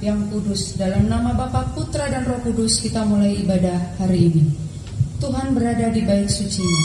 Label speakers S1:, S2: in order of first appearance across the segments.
S1: yang kudus. Dalam nama Bapa, Putra, dan Roh Kudus kita mulai ibadah hari ini. Tuhan berada di bait suci-Nya.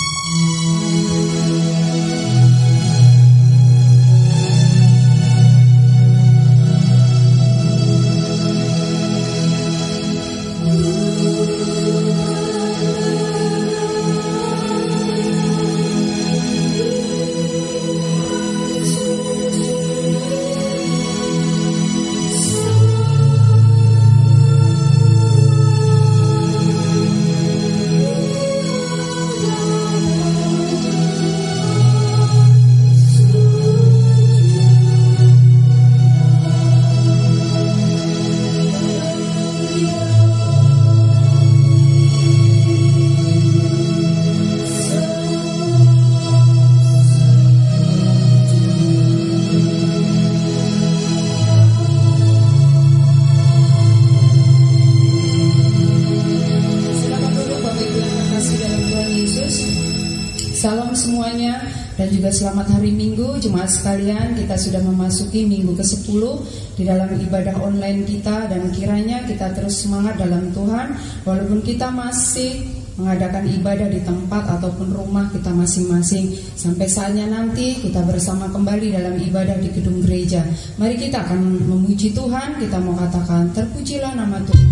S1: Salam semuanya dan juga selamat hari Minggu jemaat sekalian. Kita sudah memasuki minggu ke-10 di dalam ibadah online kita, dan kiranya kita terus semangat dalam Tuhan walaupun kita masih mengadakan ibadah di tempat ataupun rumah kita masing-masing. Sampai saatnya nanti kita bersama kembali dalam ibadah di gedung gereja. Mari kita akan memuji Tuhan. Kita mau katakan terpujilah nama Tuhan.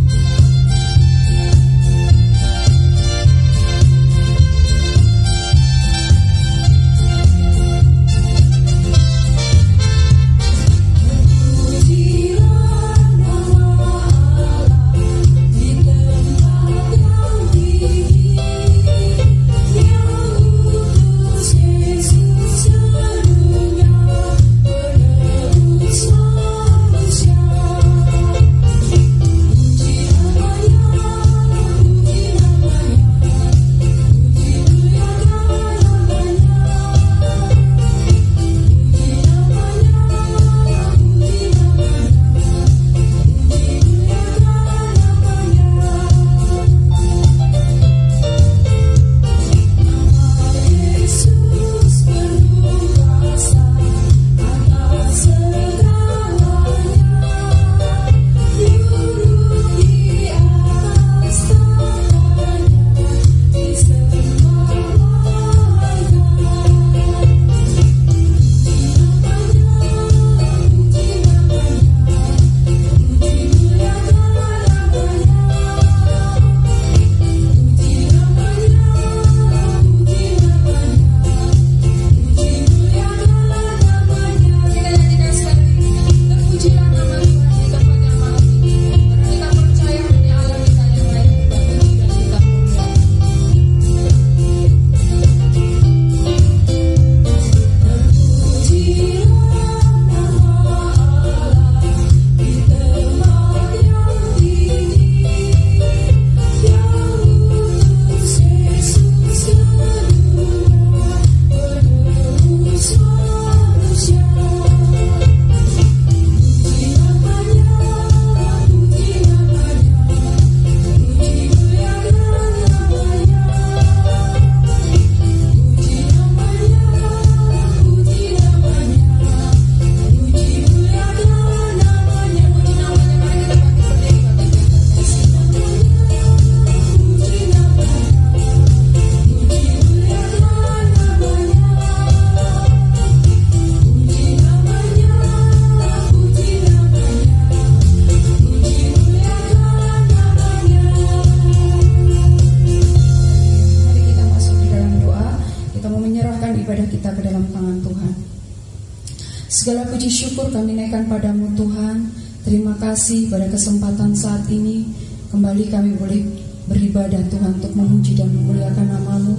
S1: Segala puji syukur kami naikkan padamu Tuhan. Terima kasih pada kesempatan saat ini kembali kami boleh beribadah Tuhan untuk memuji dan memuliakan nama-Mu.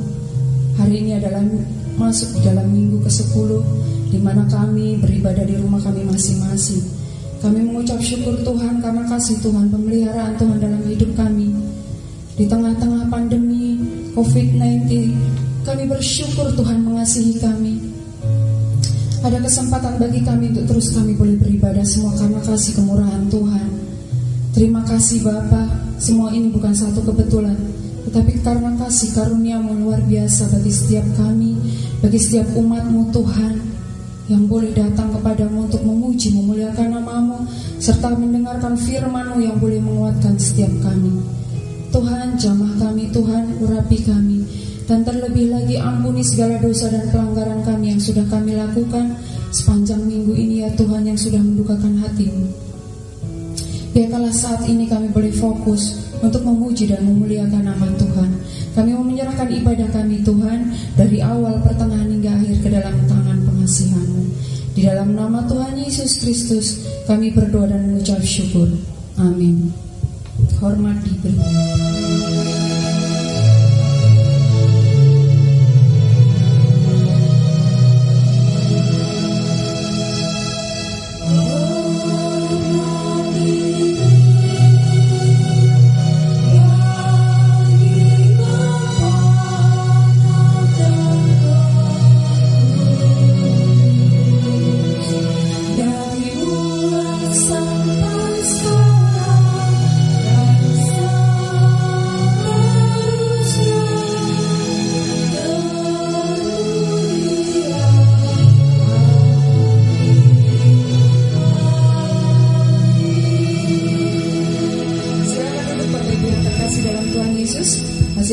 S1: Hari ini adalah masuk dalam minggu ke-10 di mana kami beribadah di rumah kami masing-masing. Kami mengucap syukur Tuhan karena kasih Tuhan, pemeliharaan Tuhan dalam hidup kami. Di tengah-tengah pandemi COVID-19, kami bersyukur Tuhan mengasihi kami. Ada kesempatan bagi kami untuk terus kami boleh beribadah, semua karena kasih kemurahan Tuhan. Terima kasih Bapa, semua ini bukan satu kebetulan, tetapi karena kasih karunia-Mu luar biasa bagi setiap kami, bagi setiap umat-Mu Tuhan, yang boleh datang kepadamu untuk memuji, memuliakan nama-Mu. serta mendengarkan firman-Mu yang boleh menguatkan setiap kami. Tuhan, jamah kami, Tuhan, urapi kami, dan terlebih lagi ampuni segala dosa dan pelanggaran kami yang sudah kami lakukan sepanjang minggu ini, ya Tuhan, yang sudah mendukakan hati-Mu. Biarkanlah saat ini kami boleh fokus untuk memuji dan memuliakan nama Tuhan. Kami mau menyerahkan ibadah kami, Tuhan, dari awal, pertengahan hingga akhir ke dalam tangan pengasihan-Mu. Di dalam nama Tuhan Yesus Kristus kami berdoa dan mengucap syukur. Amin. Hormat diberi.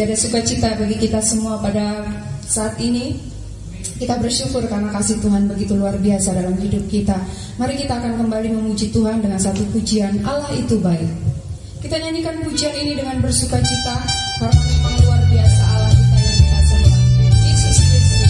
S1: Ada sukacita bagi kita semua pada saat ini. Kita bersyukur karena kasih Tuhan begitu luar biasa dalam hidup kita. Mari kita akan kembali memuji Tuhan dengan satu pujian, Allah itu baik. Kita nyanyikan pujian ini dengan bersukacita karena memang luar biasa Allah kita yang kita sembah, Yesus Kristus.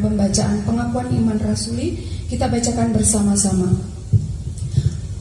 S1: Pembacaan pengakuan iman rasuli kita bacakan bersama-sama.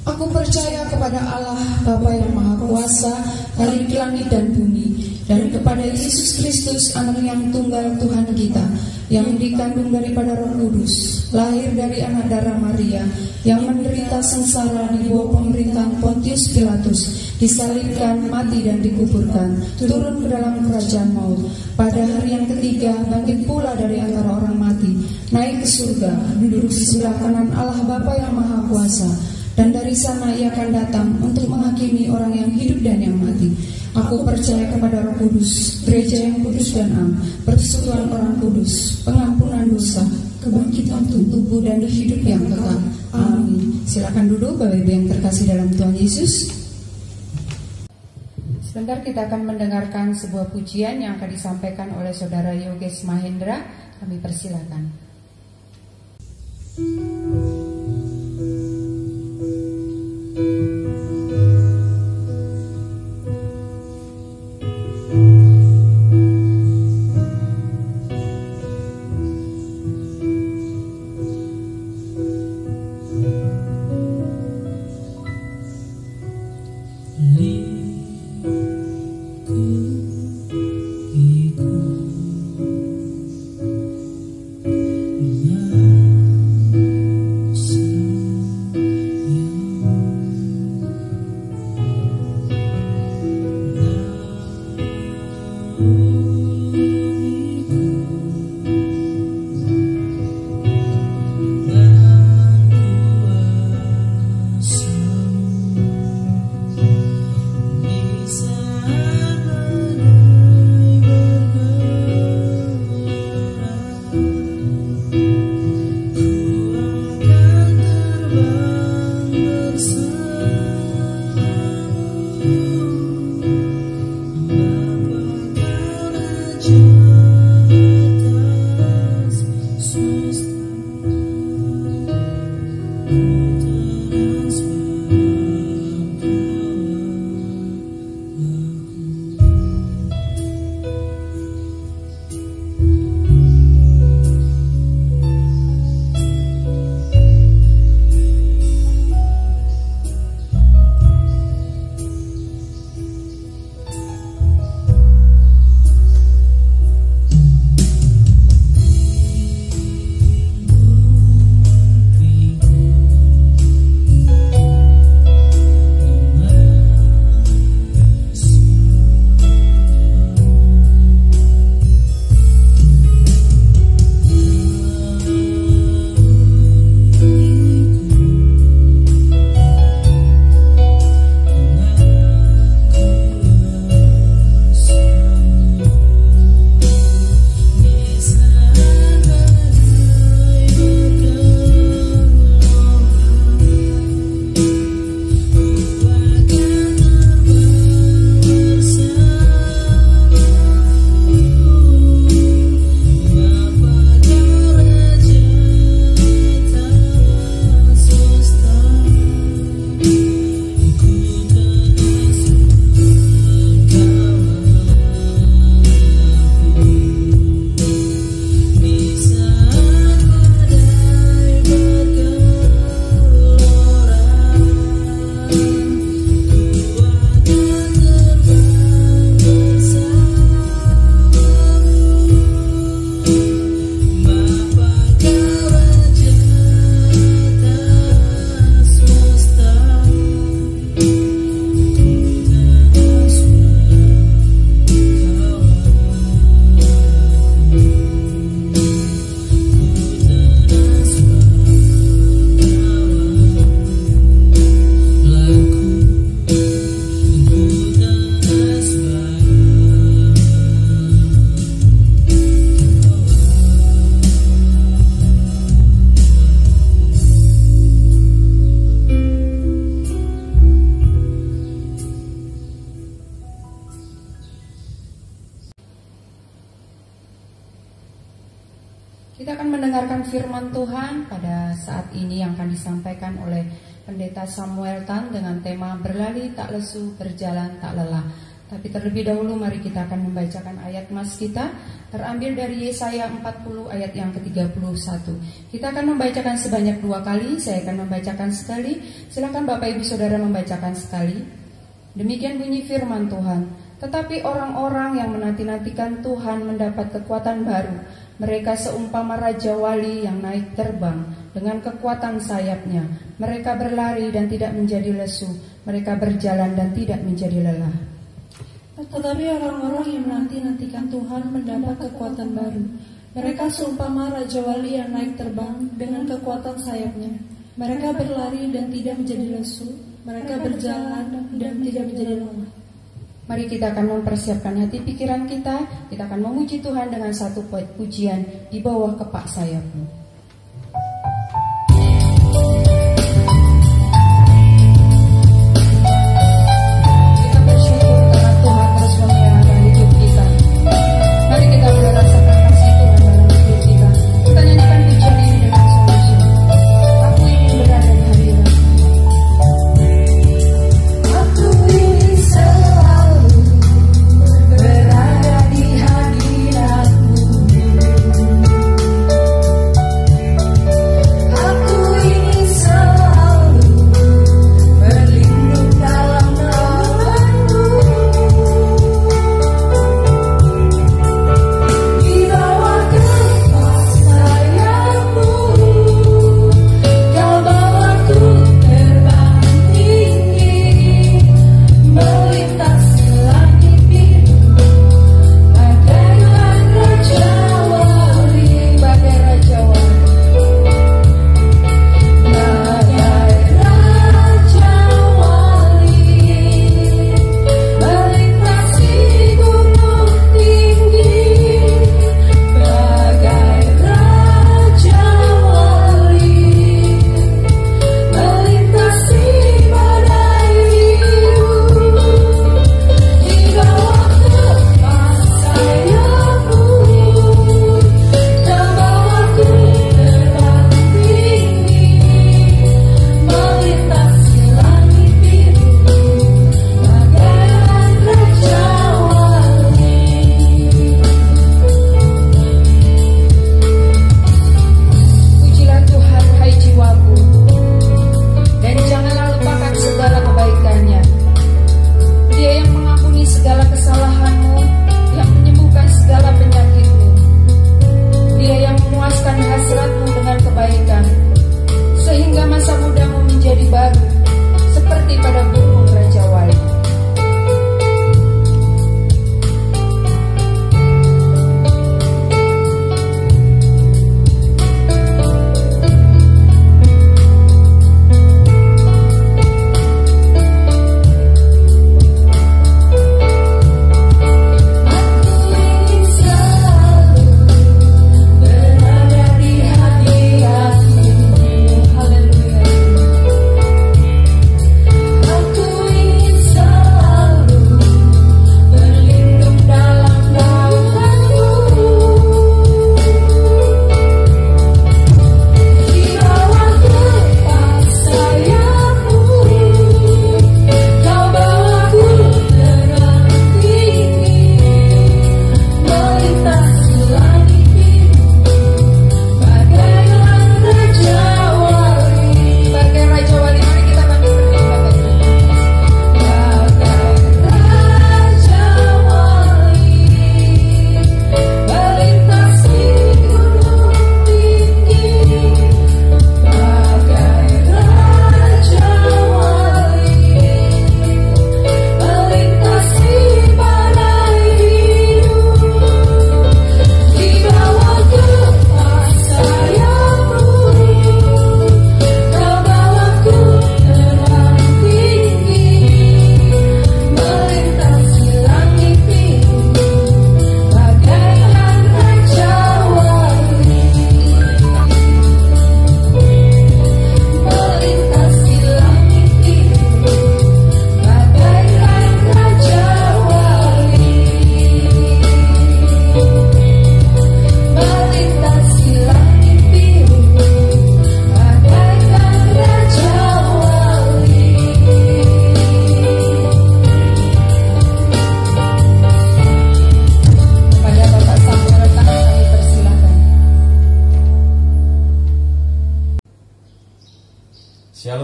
S1: Aku percaya kepada Allah, Bapa yang Maha Kuasa, Khalik langit dan bumi, dan kepada Yesus Kristus, Anak yang tunggal Tuhan kita, yang dikandung daripada Roh Kudus, lahir dari anak darah Maria, yang menderita sengsara di bawah pemerintahan Pontius Pilatus, disalibkan, mati dan dikuburkan, turun ke dalam kerajaan maut. Pada hari yang ketiga, bangkit pula dari antara orang mati, naik ke surga, duduk di sebelah kanan Allah Bapa yang Maha Kuasa. Dan dari sana ia akan datang untuk menghakimi orang yang hidup dan yang mati. Aku percaya kepada Roh Kudus, gereja yang kudus dan am, persekutuan orang kudus, pengampunan dosa, kebangkitan tubuh dan hidup yang kekal. Amin. Silakan duduk Bapak Ibu yang terkasih dalam Tuhan Yesus. Sebentar kita akan mendengarkan sebuah pujian yang akan disampaikan oleh Saudara Yoges Mahendra. Kami persilakan. Kita akan mendengarkan firman Tuhan pada saat ini yang akan disampaikan oleh Pendeta Samuel Tan dengan tema berlari tak lesu, berjalan tak lelah. Tapi terlebih dahulu mari kita akan membacakan ayat mas kita, terambil dari Yesaya 40 ayat yang ke-31. Kita akan membacakan sebanyak 2 kali, saya akan membacakan sekali. Silakan Bapak Ibu Saudara membacakan sekali. Demikian bunyi firman Tuhan. Tetapi orang-orang yang menanti-nantikan Tuhan mendapat kekuatan baru. Mereka seumpama raja wali yang naik terbang dengan kekuatan sayapnya. Mereka berlari dan tidak menjadi lesu. Mereka berjalan dan tidak menjadi lelah.
S2: Tetapi orang-orang yang menanti-nantikan Tuhan mendapat kekuatan baru. Mereka seumpama raja wali yang naik terbang dengan kekuatan sayapnya. Mereka berlari dan tidak menjadi lesu. Mereka berjalan dan tidak menjadi lelah.
S1: Mari kita akan mempersiapkan hati pikiran kita. Kita akan memuji Tuhan dengan satu pujian di bawah kepak sayapmu.
S3: Berada di hadirat-Mu.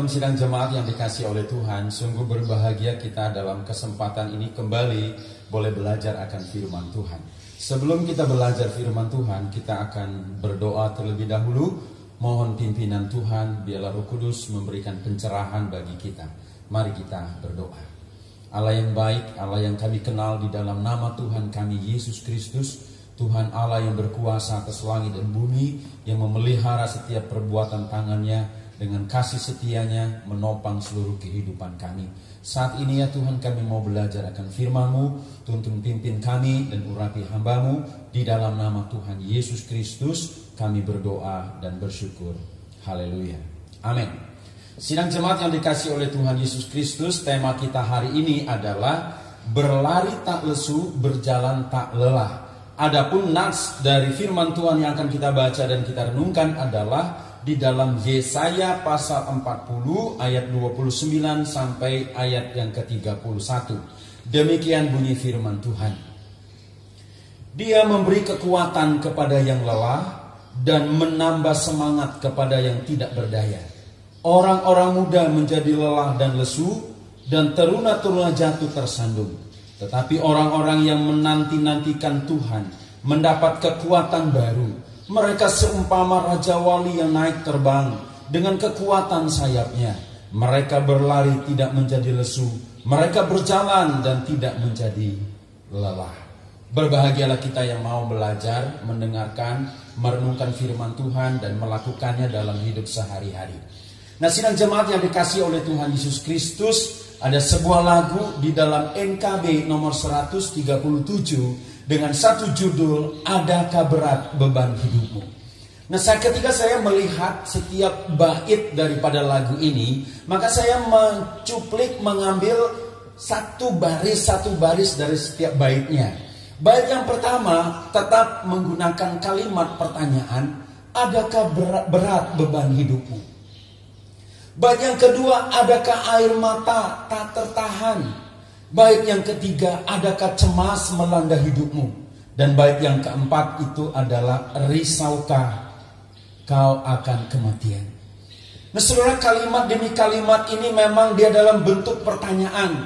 S3: Shalom sidang jemaat yang dikasihi oleh Tuhan. Sungguh berbahagia kita dalam kesempatan ini kembali boleh belajar akan firman Tuhan. Sebelum kita belajar firman Tuhan, kita akan berdoa terlebih dahulu. Mohon pimpinan Tuhan, biarlah Roh Kudus memberikan pencerahan bagi kita. Mari kita berdoa. Allah yang baik, Allah yang kami kenal di dalam nama Tuhan kami Yesus Kristus, Tuhan Allah yang berkuasa atas langit dan bumi, yang memelihara setiap perbuatan tangannya, dengan kasih setianya menopang seluruh kehidupan kami. Saat ini ya Tuhan, kami mau belajar akan firman-Mu. Tuntun pimpin kami dan urapi hamba-Mu. Di dalam nama Tuhan Yesus Kristus kami berdoa dan bersyukur. Haleluya. Amin. Sidang jemaat yang dikasihi oleh Tuhan Yesus Kristus, tema kita hari ini adalah berlari tak lesu, berjalan tak lelah. Adapun nats dari firman Tuhan yang akan kita baca dan kita renungkan adalah di dalam Yesaya pasal 40 ayat 29 sampai ayat yang ke-31. Demikian bunyi firman Tuhan. Dia memberi kekuatan kepada yang lelah dan menambah semangat kepada yang tidak berdaya. Orang-orang muda menjadi lelah dan lesu, dan teruna-teruna jatuh tersandung. Tetapi orang-orang yang menanti-nantikan Tuhan mendapat kekuatan baru. Mereka seumpama raja wali yang naik terbang dengan kekuatan sayapnya. Mereka berlari tidak menjadi lesu. Mereka berjalan dan tidak menjadi lelah. Berbahagialah kita yang mau belajar, mendengarkan, merenungkan firman Tuhan dan melakukannya dalam hidup sehari-hari. Nah, sidang jemaat yang dikasihi oleh Tuhan Yesus Kristus, ada sebuah lagu di dalam NKB nomor 137 dengan satu judul, Adakah Berat Beban Hidupmu? Nah, ketika saya melihat setiap bait daripada lagu ini, maka saya mengambil satu baris dari setiap baitnya. Bait yang pertama tetap menggunakan kalimat pertanyaan, adakah berat beban hidupmu? Bait yang kedua, adakah air mata tak tertahan? Bait yang ketiga, adakah cemas melanda hidupmu? Dan bait yang keempat itu adalah, risaukah kau akan kematian? Nah saudara, kalimat demi kalimat ini memang dia dalam bentuk pertanyaan.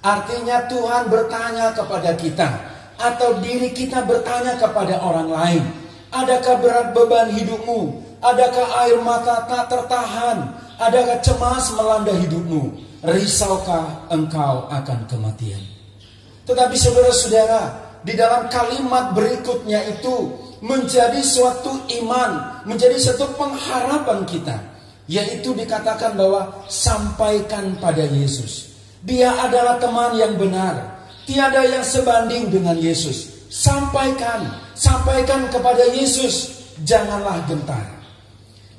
S3: Artinya Tuhan bertanya kepada kita, atau diri kita bertanya kepada orang lain. Adakah berat beban hidupmu? Adakah air mata tak tertahan? Adakah cemas melanda hidupmu? Risaukah engkau akan kematian? Tetapi saudara-saudara, di dalam kalimat berikutnya itu menjadi suatu iman, menjadi suatu pengharapan kita. Yaitu dikatakan bahwa sampaikan pada Yesus. Dia adalah teman yang benar. Tiada yang sebanding dengan Yesus. Sampaikan kepada Yesus. Janganlah gentar.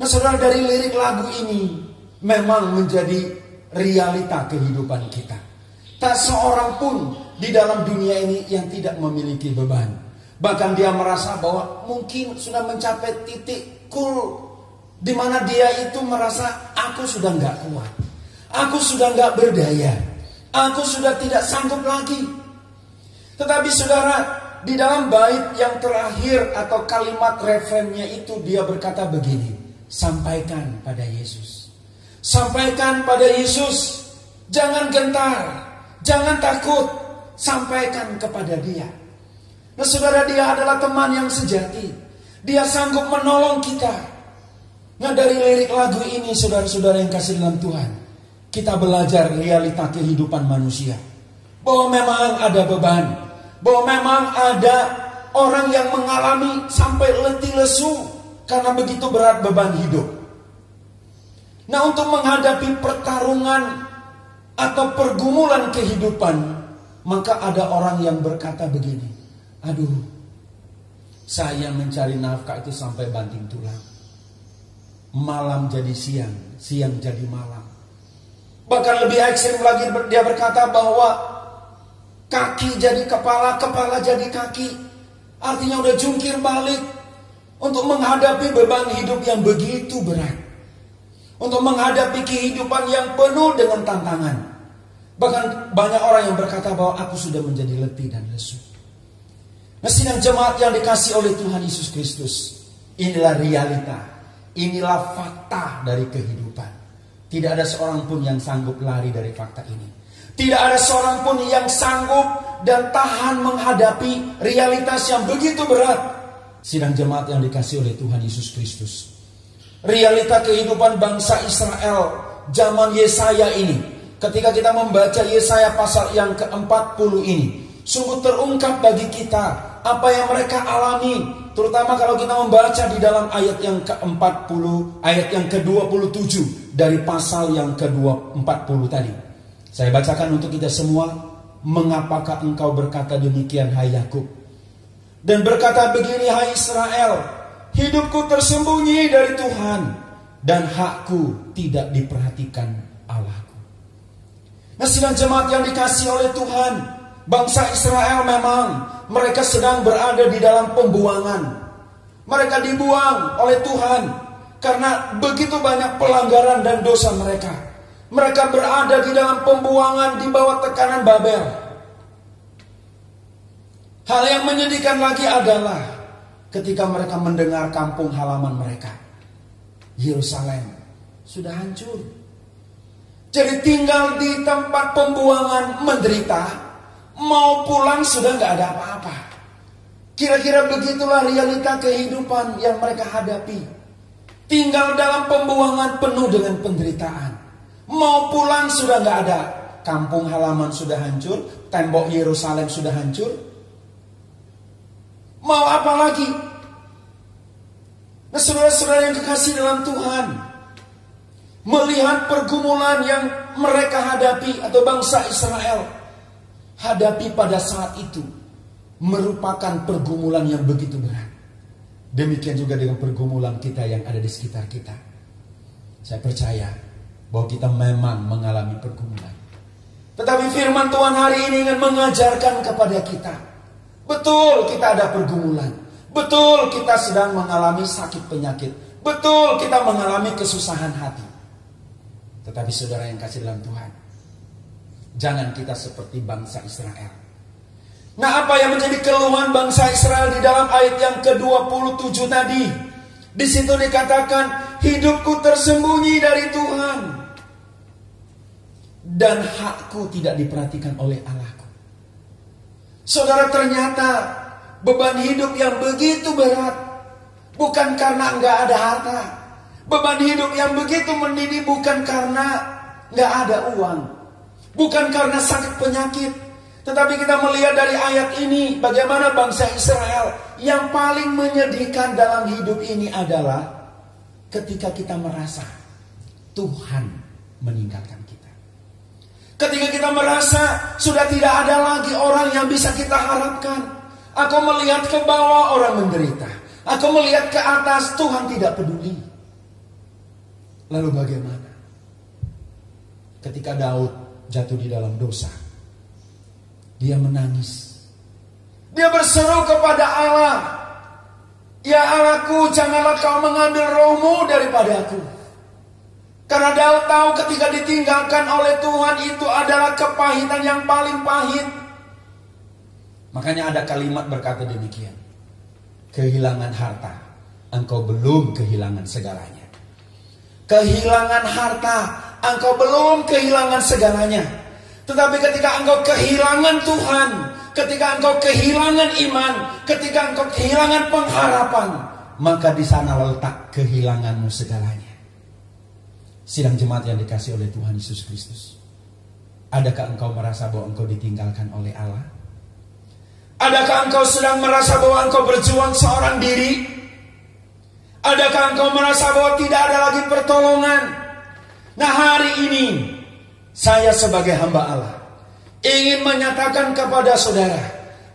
S3: Nah saudara, dari lirik lagu ini memang menjadi realita kehidupan kita. Tak seorang pun di dalam dunia ini yang tidak memiliki beban. Bahkan dia merasa bahwa mungkin sudah mencapai titik di mana dia itu merasa, aku sudah gak kuat, aku sudah gak berdaya, aku sudah tidak sanggup lagi. Tetapi saudara, di dalam bait yang terakhir atau kalimat refrennya itu dia berkata begini, sampaikan pada Yesus. Sampaikan pada Yesus. Jangan gentar, jangan takut. Sampaikan kepada Dia. Nah saudara, Dia adalah teman yang sejati. Dia sanggup menolong kita. Nah dari lirik lagu ini, saudara-saudara yang kasih dalam Tuhan, kita belajar realita kehidupan manusia. Bahwa memang ada beban. Bahwa memang ada orang yang mengalami sampai letih lesu karena begitu berat beban hidup. Nah untuk menghadapi pertarungan atau pergumulan kehidupan, maka ada orang yang berkata begini, aduh, saya mencari nafkah itu sampai banting tulang. Malam jadi siang, siang jadi malam. Bahkan lebih ekstrim lagi dia berkata bahwa kaki jadi kepala, kepala jadi kaki. Artinya udah jungkir balik untuk menghadapi beban hidup yang begitu berat. Untuk menghadapi kehidupan yang penuh dengan tantangan. Bahkan banyak orang yang berkata bahwa aku sudah menjadi letih dan lesu. Nah sidang jemaat yang dikasihi oleh Tuhan Yesus Kristus, inilah realita, inilah fakta dari kehidupan. Tidak ada seorang pun yang sanggup lari dari fakta ini. Tidak ada seorang pun yang sanggup dan tahan menghadapi realitas yang begitu berat. Sidang jemaat yang dikasihi oleh Tuhan Yesus Kristus, realita kehidupan bangsa Israel zaman Yesaya ini, ketika kita membaca Yesaya pasal yang ke-40 ini, sungguh terungkap bagi kita apa yang mereka alami. Terutama kalau kita membaca di dalam ayat yang ke-40, ayat yang ke-27 dari pasal yang ke-40 tadi. Saya bacakan untuk kita semua. Mengapakah engkau berkata demikian, hai Yakub? Dan berkata begini, hai Israel, hidupku tersembunyi dari Tuhan, dan hakku tidak diperhatikan Allahku. Nah, sidang jemaat yang dikasihi oleh Tuhan, bangsa Israel memang mereka sedang berada di dalam pembuangan. Mereka dibuang oleh Tuhan karena begitu banyak pelanggaran dan dosa mereka. Mereka berada di dalam pembuangan di bawah tekanan Babel. Hal yang menyedihkan lagi adalah ketika mereka mendengar kampung halaman mereka, Yerusalem, sudah hancur. Jadi tinggal di tempat pembuangan menderita, mau pulang sudah gak ada apa-apa. Kira-kira begitulah realita kehidupan yang mereka hadapi. Tinggal dalam pembuangan penuh dengan penderitaan. Mau pulang sudah gak ada. Kampung halaman sudah hancur, tembok Yerusalem sudah hancur. Mau apa lagi? Nah, saudara-saudara yang kekasih dalam Tuhan, melihat pergumulan yang mereka hadapi atau bangsa Israel hadapi pada saat itu merupakan pergumulan yang begitu berat. Demikian juga dengan pergumulan kita yang ada di sekitar kita. Saya percaya bahwa kita memang mengalami pergumulan. Tetapi firman Tuhan hari ini ingin mengajarkan kepada kita, betul kita ada pergumulan, betul kita sedang mengalami sakit penyakit, betul kita mengalami kesusahan hati. Tetapi saudara yang kasih dalam Tuhan, jangan kita seperti bangsa Israel. Nah, apa yang menjadi keluhan bangsa Israel di dalam ayat yang ke-27 tadi? Di situ dikatakan, hidupku tersembunyi dari Tuhan, dan hakku tidak diperhatikan oleh Allahku. Saudara, ternyata beban hidup yang begitu berat bukan karena enggak ada harta. Beban hidup yang begitu mendidih bukan karena enggak ada uang, bukan karena sakit penyakit. Tetapi kita melihat dari ayat ini bagaimana bangsa Israel yang paling menyedihkan dalam hidup ini adalah ketika kita merasa Tuhan meninggalkan kita. Ketika kita merasa sudah tidak ada lagi orang yang bisa kita harapkan. Aku melihat ke bawah, orang menderita. Aku melihat ke atas, Tuhan tidak peduli. Lalu bagaimana? Ketika Daud jatuh di dalam dosa, dia menangis. Dia berseru kepada Allah, ya Allahku, janganlah kau mengambil rohmu daripadaku. Karena Daud tahu ketika ditinggalkan oleh Tuhan itu adalah kepahitan yang paling pahit. Makanya ada kalimat berkata demikian, kehilangan harta, engkau belum kehilangan segalanya. Kehilangan harta, engkau belum kehilangan segalanya. Tetapi ketika engkau kehilangan Tuhan, ketika engkau kehilangan iman, ketika engkau kehilangan pengharapan, maka di sana letak kehilanganmu segalanya. Sidang jemaat yang dikasihi oleh Tuhan Yesus Kristus, adakah engkau merasa bahwa engkau ditinggalkan oleh Allah? Adakah engkau sedang merasa bahwa engkau berjuang seorang diri? Adakah engkau merasa bahwa tidak ada lagi pertolongan? Nah, hari ini saya sebagai hamba Allah ingin menyatakan kepada saudara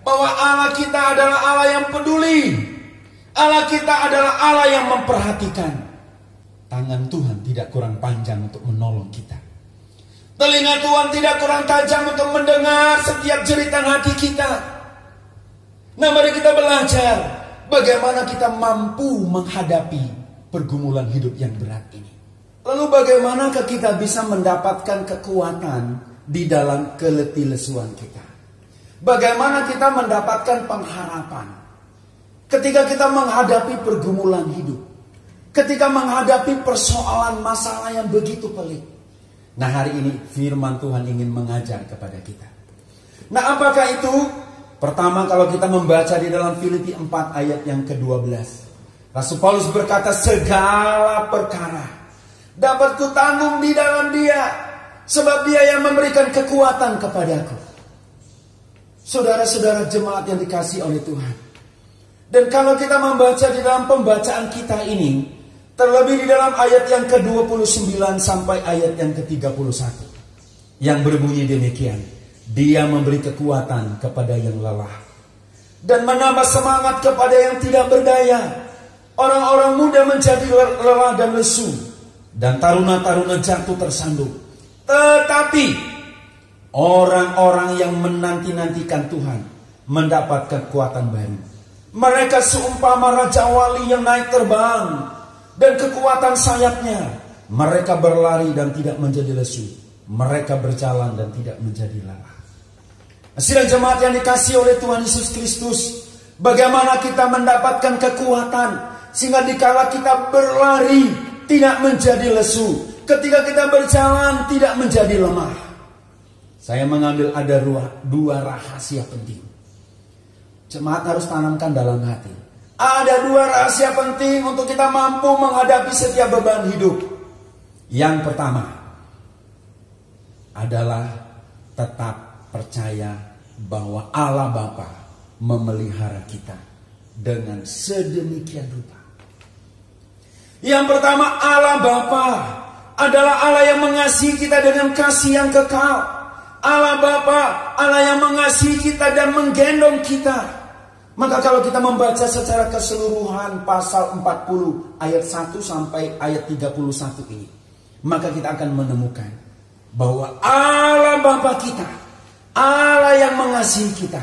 S3: bahwa Allah kita adalah Allah yang peduli. Allah kita adalah Allah yang memperhatikan. Tangan Tuhan tidak kurang panjang untuk menolong kita. Telinga Tuhan tidak kurang tajam untuk mendengar setiap jeritan hati kita. Nah, mari kita belajar bagaimana kita mampu menghadapi pergumulan hidup yang berat ini. Lalu bagaimanakah kita bisa mendapatkan kekuatan di dalam keletih lesuan kita? Bagaimana kita mendapatkan pengharapan ketika kita menghadapi pergumulan hidup? ketika menghadapi persoalan masalah yang begitu pelik. Nah, hari ini firman Tuhan ingin mengajar kepada kita. Nah, apakah itu? Pertama, kalau kita membaca di dalam Filipi 4 ayat yang ke-12. Rasul Paulus berkata, segala perkara dapat kutanggung di dalam Dia, sebab Dia yang memberikan kekuatan kepadaku. Saudara-saudara jemaat yang dikasihi oleh Tuhan. Dan kalau kita membaca di dalam pembacaan kita ini, terlebih di dalam ayat yang ke-29 sampai ayat yang ke-31, yang berbunyi demikian. Dia memberi kekuatan kepada yang lelah dan menambah semangat kepada yang tidak berdaya. Orang-orang muda menjadi lelah dan lesu, dan taruna-taruna jatuh tersandung. Tetapi orang-orang yang menanti-nantikan Tuhan mendapat kekuatan baru. Mereka seumpama raja wali yang naik terbang, dan kekuatan sayapnya. Mereka berlari dan tidak menjadi lesu. Mereka berjalan dan tidak menjadi lelah. Sidang jemaat yang dikasihi oleh Tuhan Yesus Kristus, bagaimana kita mendapatkan kekuatan sehingga dikala kita berlari tidak menjadi lesu, ketika kita berjalan tidak menjadi lemah. Saya mengambil ada dua rahasia penting. Jemaat harus tanamkan dalam hati. Ada dua rahasia penting untuk kita mampu menghadapi setiap beban hidup. Yang pertama adalah tetap percaya bahwa Allah Bapa memelihara kita dengan sedemikian rupa. Yang pertama, Allah Bapa adalah Allah yang mengasihi kita dengan kasih yang kekal. Allah Bapa, Allah yang mengasihi kita dan menggendong kita. Maka kalau kita membaca secara keseluruhan pasal 40 ayat 1 sampai ayat 31 ini, maka kita akan menemukan bahwa Allah Bapa kita, Allah yang mengasihi kita,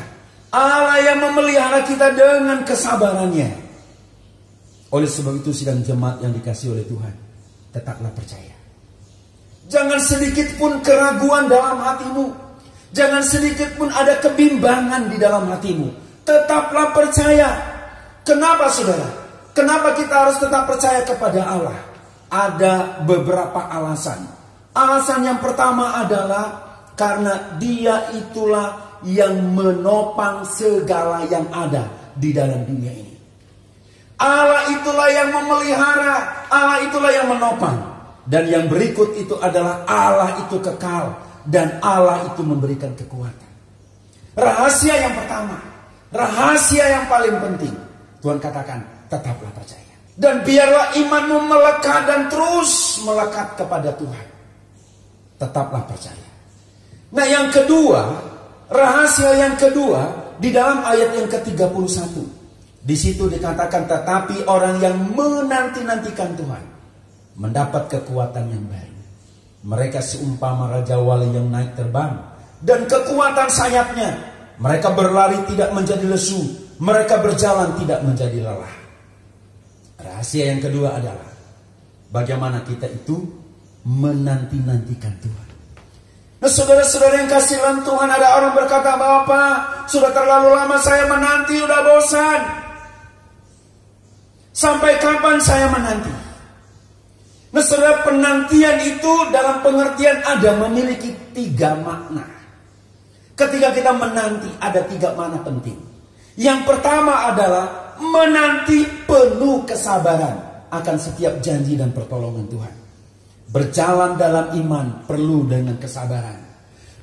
S3: Allah yang memelihara kita dengan kesabarannya. Oleh sebab itu, sidang jemaat yang dikasihi oleh Tuhan, tetaplah percaya. Jangan sedikit pun keraguan dalam hatimu. Jangan sedikit pun ada kebimbangan di dalam hatimu. Tetaplah percaya. Kenapa saudara? Kenapa kita harus tetap percaya kepada Allah? Ada beberapa alasan. Alasan yang pertama adalah karena Dia itulah yang menopang segala yang ada di dalam dunia ini. Allah itulah yang memelihara, Allah itulah yang menopang. Dan yang berikut itu adalah Allah itu kekal dan Allah itu memberikan kekuatan. Rahasia yang pertama, rahasia yang paling penting, Tuhan katakan tetaplah percaya. Dan biarlah imanmu melekat dan terus melekat kepada Tuhan. Tetaplah percaya. Nah, yang kedua, rahasia yang kedua di dalam ayat yang ke-31. Di situ dikatakan, tetapi orang yang menanti-nantikan Tuhan mendapat kekuatan yang baru. Mereka seumpama raja wali yang naik terbang, dan kekuatan sayapnya. Mereka berlari tidak menjadi lesu, mereka berjalan tidak menjadi lelah. Rahasia yang kedua adalah bagaimana kita itu menanti-nantikan Tuhan. Nah, saudara-saudara yang kasih dalam Tuhan, ada orang berkata, Bapak, sudah terlalu lama saya menanti, udah bosan. Sampai kapan saya menanti? Nah, saudara, penantian itu dalam pengertian ada memiliki 3 makna. Ketika kita menanti ada 3 makna penting. Yang pertama adalah menanti penuh kesabaran akan setiap janji dan pertolongan Tuhan. Berjalan dalam iman perlu dengan kesabaran.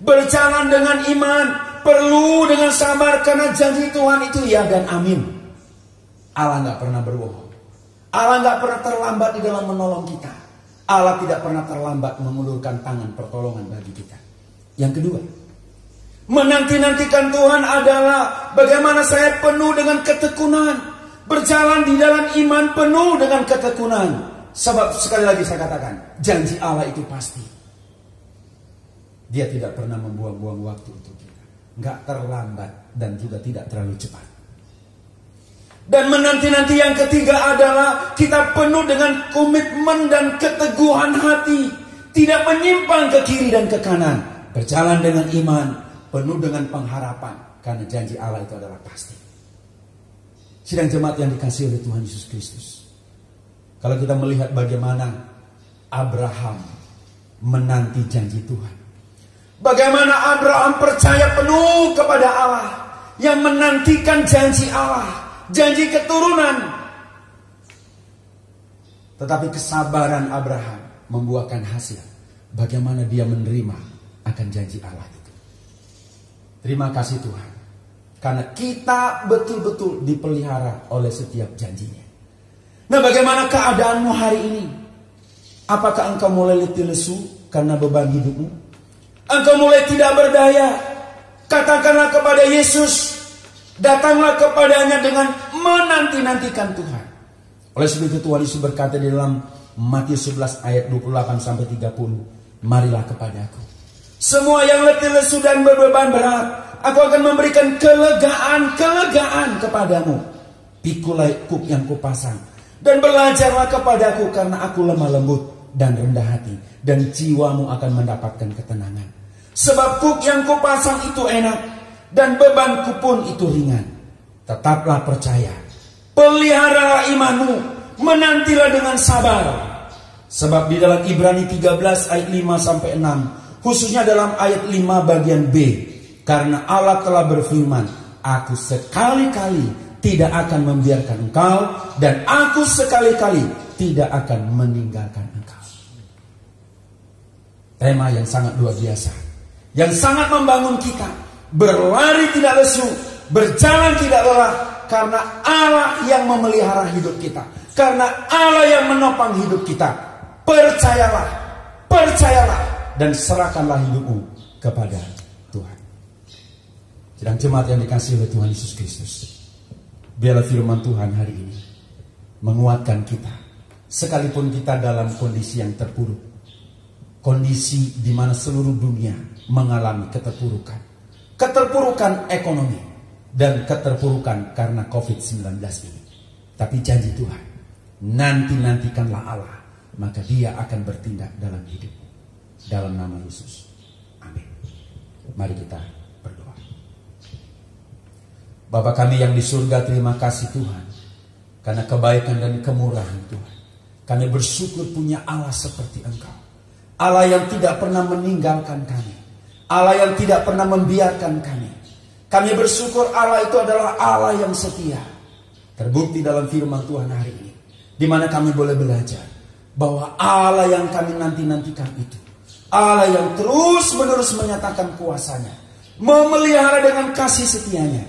S3: Berjalan dengan iman perlu dengan sabar, karena janji Tuhan itu ya dan amin. Allah gak pernah berbohong. Allah gak pernah terlambat di dalam menolong kita. Allah tidak pernah terlambat mengulurkan tangan pertolongan bagi kita. Yang kedua, menanti-nantikan Tuhan adalah bagaimana saya penuh dengan ketekunan. Berjalan di dalam iman penuh dengan ketekunan. Sebab sekali lagi saya katakan, janji Allah itu pasti. Dia tidak pernah membuang-buang waktu untuk kita. Gak terlambat dan juga tidak terlalu cepat. Dan menanti-nanti yang ketiga adalah kita penuh dengan komitmen dan keteguhan hati. Tidak menyimpang ke kiri dan ke kanan. Berjalan dengan iman, penuh dengan pengharapan. Karena janji Allah itu adalah pasti. Sidang jemaat yang dikasihi oleh Tuhan Yesus Kristus. Kalau kita melihat bagaimana Abraham menanti janji Tuhan. Bagaimana Abraham percaya penuh kepada Allah, yang menantikan janji Allah, janji keturunan. Tetapi kesabaran Abraham membuahkan hasil. Bagaimana dia menerima akan janji Allah itu. Terima kasih Tuhan. Karena kita betul-betul dipelihara oleh setiap janjinya. Nah, bagaimana keadaanmu hari ini? Apakah engkau mulai letih lesu karena beban hidupmu? Engkau mulai tidak berdaya? Katakanlah kepada Yesus, datanglah kepadanya dengan menanti-nantikan Tuhan. Oleh sebab itu Tuhan Yesus berkata di dalam Matius 11 ayat 28 sampai 30, marilah kepadaku semua yang letih lesu dan berbeban berat, aku akan memberikan kelegaan kepadamu. Pikulah kuk yang kupasang dan belajarlah kepadaku, karena aku lemah lembut dan rendah hati, dan jiwamu akan mendapatkan ketenangan. Sebab kuk yang kupasang itu enak dan bebanku pun itu ringan. Tetaplah percaya, peliharalah imanmu, menantilah dengan sabar. Sebab di dalam Ibrani 13 ayat 5 sampai 6, khususnya dalam ayat 5 bagian B, karena Allah telah berfirman, aku sekali-kali tidak akan membiarkan engkau, dan aku sekali-kali tidak akan meninggalkan engkau. Tema yang sangat luar biasa, yang sangat membangun kita. Berlari tidak lesu, berjalan tidak lelah, karena Allah yang memelihara hidup kita, karena Allah yang menopang hidup kita. Percayalah, dan serahkanlah hidupmu kepada Tuhan. Sedang jemaat yang dikasihi oleh Tuhan Yesus Kristus, biarlah firman Tuhan hari ini menguatkan kita, sekalipun kita dalam kondisi yang terpuruk, kondisi di mana seluruh dunia mengalami keterpurukan ekonomi dan keterpurukan karena COVID-19 ini. Tapi janji Tuhan, nantikanlah Allah, maka Dia akan bertindak dalam hidupmu. Dalam nama Yesus, amin. Mari kita berdoa. Bapa kami yang di surga, terima kasih Tuhan, karena kebaikan dan kemurahan Tuhan. Kami bersyukur punya Allah seperti Engkau, Allah yang tidak pernah meninggalkan kami, Allah yang tidak pernah membiarkan kami. Kami bersyukur Allah itu adalah Allah yang setia. Terbukti dalam firman Tuhan hari ini, di mana kami boleh belajar bahwa Allah yang kami nantikan itu, Allah yang terus-menerus menyatakan kuasanya, memelihara dengan kasih setianya.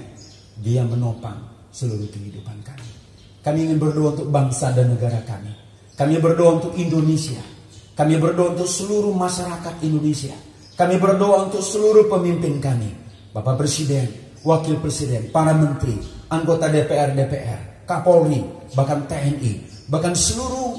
S3: Dia menopang seluruh kehidupan kami. Kami ingin berdoa untuk bangsa dan negara kami. Kami berdoa untuk Indonesia. Kami berdoa untuk seluruh masyarakat Indonesia. Kami berdoa untuk seluruh pemimpin kami, Bapak Presiden, Wakil Presiden, para menteri, anggota DPR, Kapolri, bahkan TNI, bahkan seluruh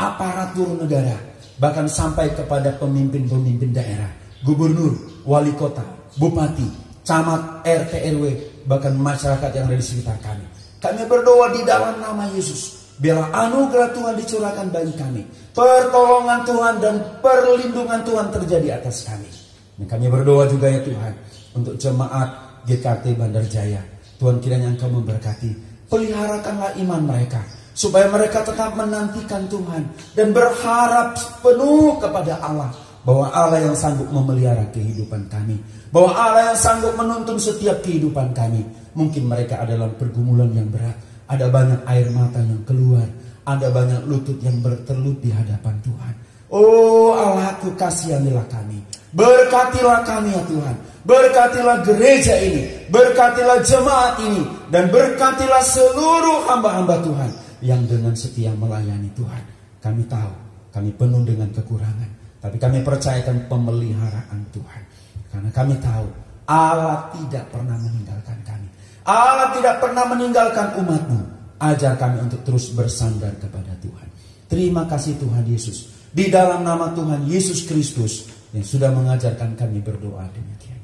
S3: aparatur negara, bahkan sampai kepada pemimpin-pemimpin daerah, gubernur, wali kota, bupati, camat, RT, RW, bahkan masyarakat yang ada di sekitar kami. Kami berdoa di dalam nama Yesus, biarlah anugerah Tuhan dicurahkan bagi kami, pertolongan Tuhan dan perlindungan Tuhan terjadi atas kami. Dan kami berdoa juga ya Tuhan, untuk jemaat GKT Bandar Jaya, Tuhan kiranya Engkau memberkati, peliharakanlah iman mereka, supaya mereka tetap menantikan Tuhan dan berharap penuh kepada Allah, bahwa Allah yang sanggup memelihara kehidupan kami, bahwa Allah yang sanggup menuntun setiap kehidupan kami. Mungkin mereka ada dalam pergumulan yang berat, ada banyak air mata yang keluar, ada banyak lutut yang bertelut di hadapan Tuhan. Oh Allahku, kasihanilah kami, berkatilah kami ya Tuhan, berkatilah gereja ini, berkatilah jemaat ini, dan berkatilah seluruh hamba-hamba Tuhan yang dengan setia melayani Tuhan. Kami tahu kami penuh dengan kekurangan, tapi kami percayakan pemeliharaan Tuhan, karena kami tahu Allah tidak pernah meninggalkan kami, Allah tidak pernah meninggalkan umat-Mu. Ajar kami untuk terus bersandar kepada Tuhan. Terima kasih Tuhan Yesus, di dalam nama Tuhan Yesus Kristus yang sudah mengajarkan kami berdoa demikian.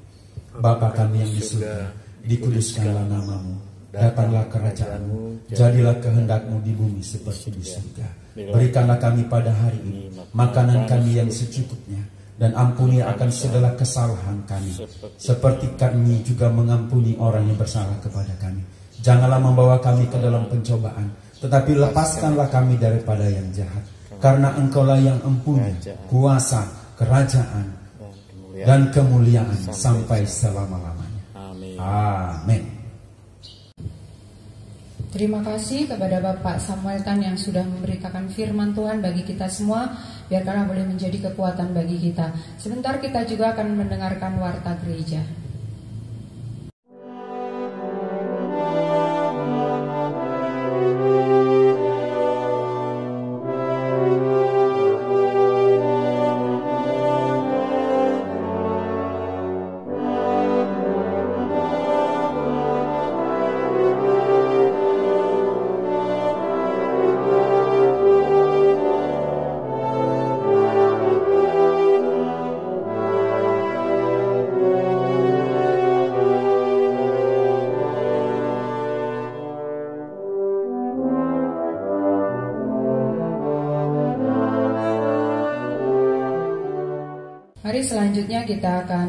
S3: Bapa kami yang di surga, dikuduskanlah nama-Mu, datanglah kerajaan-Mu, jadilah kehendak-Mu di bumi seperti di surga. Berikanlah kami pada hari ini makanan kami yang secukupnya, dan ampuni akan segala kesalahan kami, seperti kami juga mengampuni orang yang bersalah kepada kami. Janganlah membawa kami ke dalam pencobaan, tetapi lepaskanlah kami daripada yang jahat. Karena Engkaulah yang empunya kuasa, kerajaan, dan kemuliaan sampai selama-lamanya. Amin.
S1: Terima kasih kepada Bapak Samuel Tan yang sudah memberitakan firman Tuhan bagi kita semua. Biarkanlah boleh menjadi kekuatan bagi kita. Sebentar kita juga akan mendengarkan warta gereja. Mari selanjutnya kita akan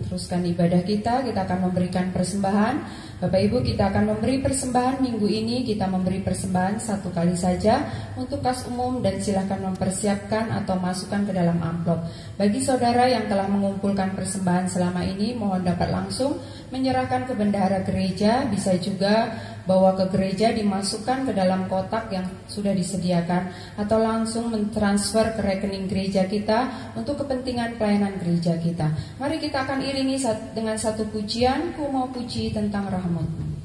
S1: teruskan ibadah kita akan memberikan persembahan. Bapak Ibu, kita akan memberi persembahan minggu ini. Kita memberi persembahan satu kali saja untuk kas umum dan silakan mempersiapkan atau masukkan ke dalam amplop. Bagi saudara yang telah mengumpulkan persembahan selama ini, mohon dapat langsung menyerahkan ke bendahara gereja. Bisa juga bawa ke gereja, dimasukkan ke dalam kotak yang sudah disediakan, atau langsung mentransfer ke rekening gereja kita untuk kepentingan pelayanan gereja kita. Mari kita akan iringi dengan satu pujian, Ku Mau Puji Tentang Rahmat-Mu.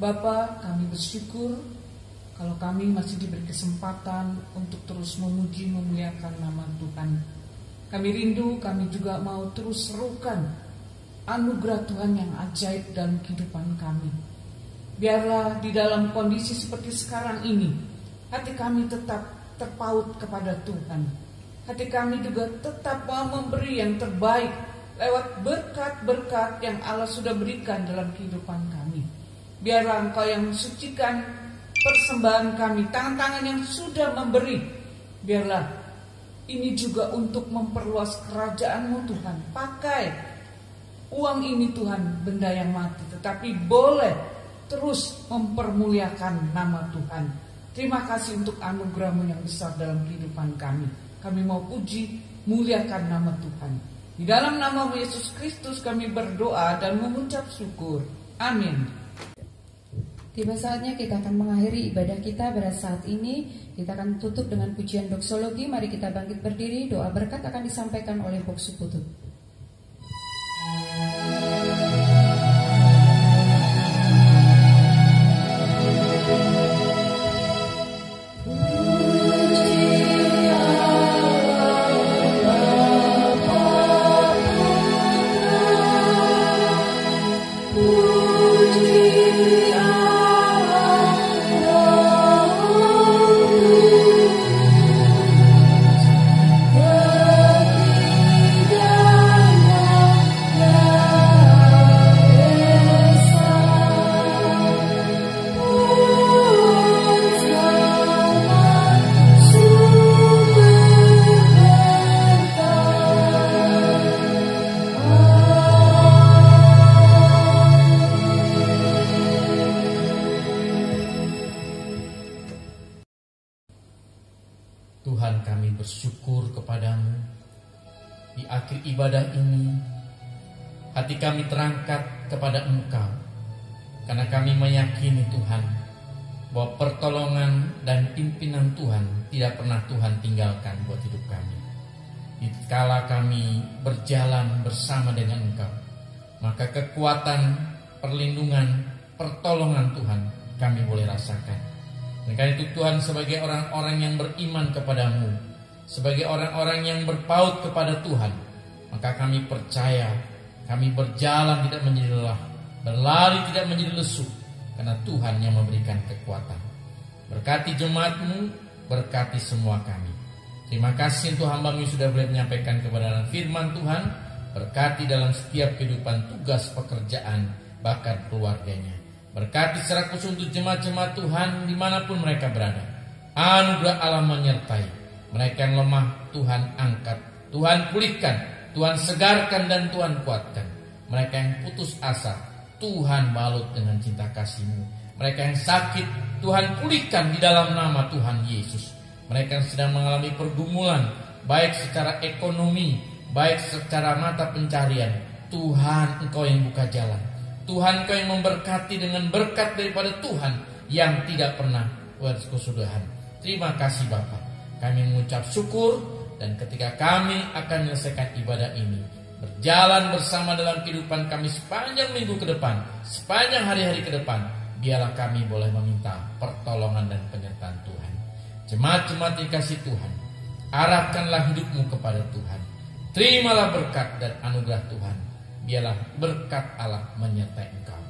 S4: Bapa, kami bersyukur kalau kami masih diberi kesempatan untuk terus memuji memuliakan nama Tuhan. Kami rindu, kami juga mau terus serukan anugerah Tuhan yang ajaib dalam kehidupan kami. Biarlah di dalam kondisi seperti sekarang ini, hati kami tetap terpaut kepada Tuhan. Hati kami juga tetap mau memberi yang terbaik lewat berkat-berkat yang Allah sudah berikan dalam kehidupan kami. Biarlah Engkau yang mensucikan persembahan kami, tangan-tangan yang sudah memberi. Biarlah ini juga untuk memperluas kerajaan-Mu Tuhan. Pakai uang ini Tuhan, benda yang mati, tetapi boleh terus mempermuliakan nama Tuhan. Terima kasih untuk anugerah-Mu yang besar dalam kehidupan kami. Kami mau puji, muliakan nama Tuhan. Di dalam nama Yesus Kristus kami berdoa dan mengucap syukur. Amin.
S1: Tiba saatnya kita akan mengakhiri ibadah kita pada saat ini. Kita akan tutup dengan pujian doksologi. Mari kita bangkit berdiri. Doa berkat akan disampaikan oleh Boksu Putut.
S5: Di akhir ibadah ini, hati kami terangkat kepada Engkau, karena kami meyakini Tuhan, bahwa pertolongan dan pimpinan Tuhan tidak pernah Tuhan tinggalkan buat hidup kami. Dikala kami berjalan bersama dengan Engkau, maka kekuatan, perlindungan, pertolongan Tuhan kami boleh rasakan. Dan karena itu Tuhan, sebagai orang-orang yang beriman kepadamu, sebagai orang-orang yang berpaut kepada Tuhan, maka kami percaya, kami berjalan tidak menjadi lelah, berlari tidak menjadi lesu, karena Tuhan yang memberikan kekuatan. Berkati jemaat-Mu, berkati semua kami. Terima kasih untuk hamba-Mu sudah boleh menyampaikan kebenaran firman Tuhan. Berkati dalam setiap kehidupan, tugas pekerjaan, bahkan keluarganya. Berkati secara khusus untuk jemaat-jemaat Tuhan dimanapun mereka berada. Anugerah Allah menyertai mereka yang lemah. Tuhan angkat, Tuhan pulihkan, Tuhan segarkan, dan Tuhan kuatkan. Mereka yang putus asa, Tuhan balut dengan cinta kasih-Mu. Mereka yang sakit, Tuhan pulihkan di dalam nama Tuhan Yesus. Mereka yang sedang mengalami pergumulan, baik secara ekonomi, baik secara mata pencarian, Tuhan Engkau yang buka jalan. Tuhan Engkau yang memberkati dengan berkat daripada Tuhan yang tidak pernah berkesudahan. Terima kasih Bapa. Kami mengucap syukur, dan ketika kami akan menyelesaikan ibadah ini, berjalan bersama dalam kehidupan kami sepanjang minggu ke depan, sepanjang hari-hari ke depan, biarlah kami boleh meminta pertolongan dan penyertaan Tuhan. Jemaat-jemaat dikasih Tuhan, arahkanlah hidupmu kepada Tuhan. Terimalah berkat dan anugerah Tuhan. Biarlah berkat Allah menyertai engkau.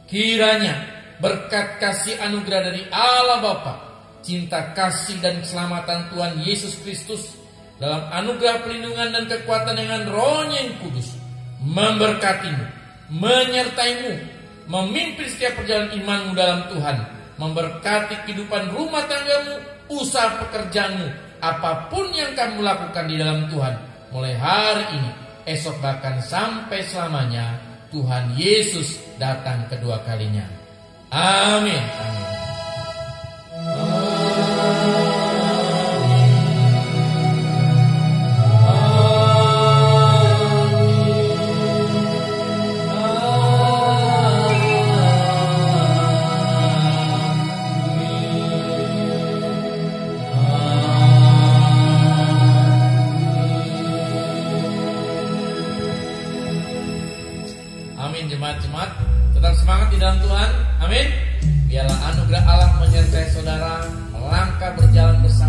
S5: Kiranya berkat kasih anugerah dari Allah Bapa, cinta kasih dan keselamatan Tuhan Yesus Kristus, dalam anugerah pelindungan dan kekuatan dengan Roh-Nya yang kudus, memberkatimu, menyertaimu, memimpin setiap perjalanan imanmu dalam Tuhan, memberkati kehidupan rumah tanggamu, usaha pekerjaanmu, apapun yang kamu lakukan di dalam Tuhan, mulai hari ini, esok bahkan sampai selamanya. Tuhan Yesus datang kedua kalinya. Amin. Amin. Jemaat-jemaat tetap semangat di dalam Tuhan. Amin. Biarlah anugerah Allah menyertai saudara melangkah berjalan bersama